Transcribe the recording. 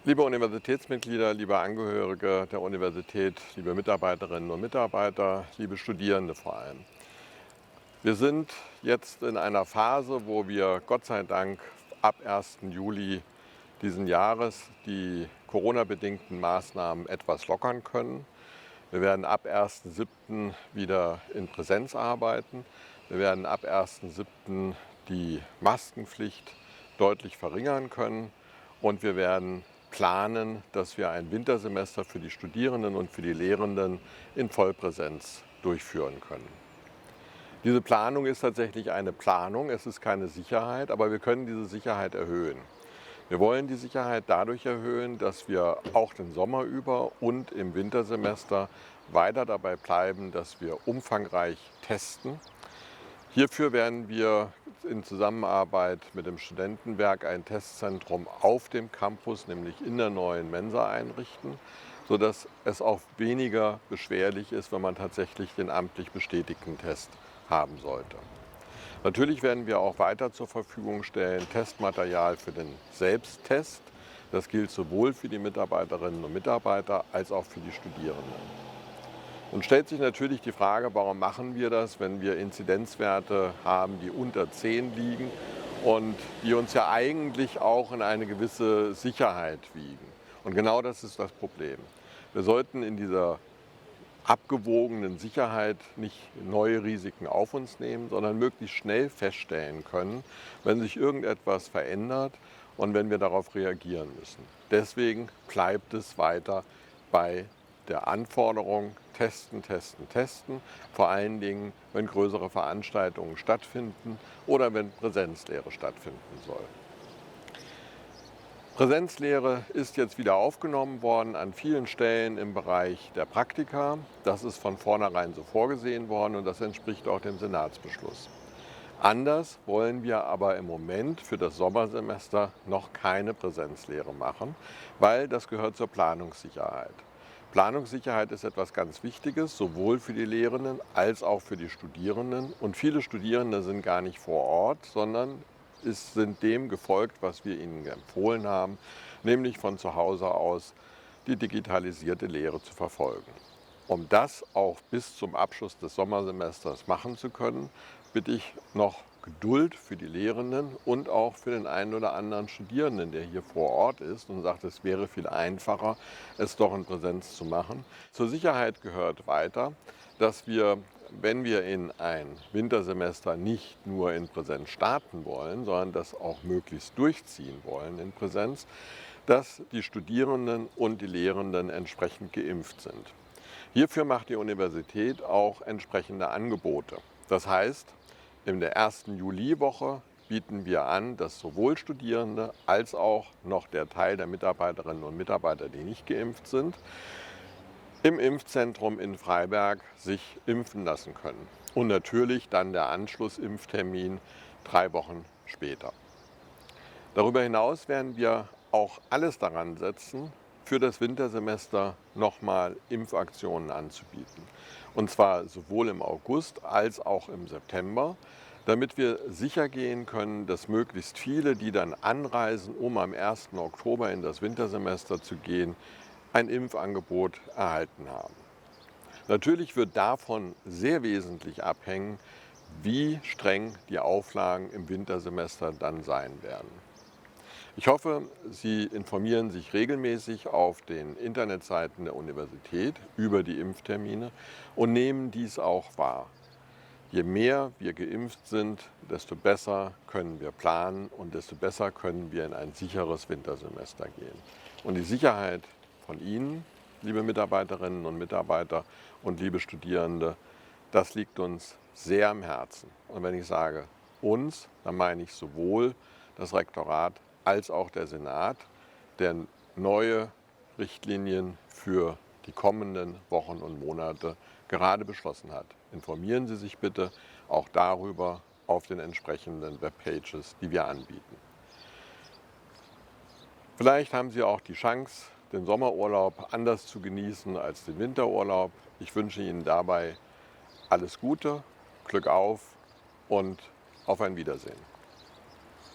Liebe Universitätsmitglieder, liebe Angehörige der Universität, liebe Mitarbeiterinnen und Mitarbeiter, liebe Studierende vor allem. Wir sind jetzt in einer Phase, wo wir Gott sei Dank ab 1. Juli diesen Jahres die Corona-bedingten Maßnahmen etwas lockern können. Wir werden ab 1.7. wieder in Präsenz arbeiten. Wir werden ab 1.7. die Maskenpflicht deutlich verringern können und wir werden planen, dass wir ein Wintersemester für die Studierenden und für die Lehrenden in Vollpräsenz durchführen können. Diese Planung ist tatsächlich eine Planung, es ist keine Sicherheit, aber wir können diese Sicherheit erhöhen. Wir wollen die Sicherheit dadurch erhöhen, dass wir auch den Sommer über und im Wintersemester weiter dabei bleiben, dass wir umfangreich testen. Hierfür werden wir in Zusammenarbeit mit dem Studentenwerk ein Testzentrum auf dem Campus, nämlich in der neuen Mensa einrichten, sodass es auch weniger beschwerlich ist, wenn man tatsächlich den amtlich bestätigten Test haben sollte. Natürlich werden wir auch weiter zur Verfügung stellen Testmaterial für den Selbsttest. Das gilt sowohl für die Mitarbeiterinnen und Mitarbeiter als auch für die Studierenden. Nun stellt sich natürlich die Frage, warum machen wir das, wenn wir Inzidenzwerte haben, die unter 10 liegen und die uns ja eigentlich auch in eine gewisse Sicherheit wiegen. Und genau das ist das Problem. Wir sollten in dieser abgewogenen Sicherheit nicht neue Risiken auf uns nehmen, sondern möglichst schnell feststellen können, wenn sich irgendetwas verändert und wenn wir darauf reagieren müssen. Deswegen bleibt es weiter bei der Anforderung testen, testen, testen, vor allen Dingen, wenn größere Veranstaltungen stattfinden oder wenn Präsenzlehre stattfinden soll. Präsenzlehre ist jetzt wieder aufgenommen worden an vielen Stellen im Bereich der Praktika. Das ist von vornherein so vorgesehen worden und das entspricht auch dem Senatsbeschluss. Anders wollen wir aber im Moment für das Sommersemester noch keine Präsenzlehre machen, weil das gehört zur Planungssicherheit. Planungssicherheit ist etwas ganz Wichtiges, sowohl für die Lehrenden als auch für die Studierenden. Und viele Studierende sind gar nicht vor Ort, sondern sind dem gefolgt, was wir ihnen empfohlen haben, nämlich von zu Hause aus die digitalisierte Lehre zu verfolgen. Um das auch bis zum Abschluss des Sommersemesters machen zu können, bitte ich noch Geduld für die Lehrenden und auch für den einen oder anderen Studierenden, der hier vor Ort ist und sagt, es wäre viel einfacher, es doch in Präsenz zu machen. Zur Sicherheit gehört weiter, dass wir, wenn wir in ein Wintersemester nicht nur in Präsenz starten wollen, sondern das auch möglichst durchziehen wollen in Präsenz, dass die Studierenden und die Lehrenden entsprechend geimpft sind. Hierfür macht die Universität auch entsprechende Angebote. Das heißt, in der ersten Juliwoche bieten wir an, dass sowohl Studierende als auch noch der Teil der Mitarbeiterinnen und Mitarbeiter, die nicht geimpft sind, im Impfzentrum in Freiberg sich impfen lassen können. Und natürlich dann der Anschlussimpftermin 3 Wochen später. Darüber hinaus werden wir auch alles daran setzen, für das Wintersemester nochmal Impfaktionen anzubieten. Und zwar sowohl im August als auch im September, damit wir sicher gehen können, dass möglichst viele, die dann anreisen, um am 1. Oktober in das Wintersemester zu gehen, ein Impfangebot erhalten haben. Natürlich wird davon sehr wesentlich abhängen, wie streng die Auflagen im Wintersemester dann sein werden. Ich hoffe, Sie informieren sich regelmäßig auf den Internetseiten der Universität über die Impftermine und nehmen dies auch wahr. Je mehr wir geimpft sind, desto besser können wir planen und desto besser können wir in ein sicheres Wintersemester gehen. Und die Sicherheit von Ihnen, liebe Mitarbeiterinnen und Mitarbeiter und liebe Studierende, das liegt uns sehr am Herzen. Und wenn ich sage uns, dann meine ich sowohl das Rektorat als auch der Senat, der neue Richtlinien für die kommenden Wochen und Monate gerade beschlossen hat. Informieren Sie sich bitte auch darüber auf den entsprechenden Webpages, die wir anbieten. Vielleicht haben Sie auch die Chance, den Sommerurlaub anders zu genießen als den Winterurlaub. Ich wünsche Ihnen dabei alles Gute, Glück auf und auf ein Wiedersehen.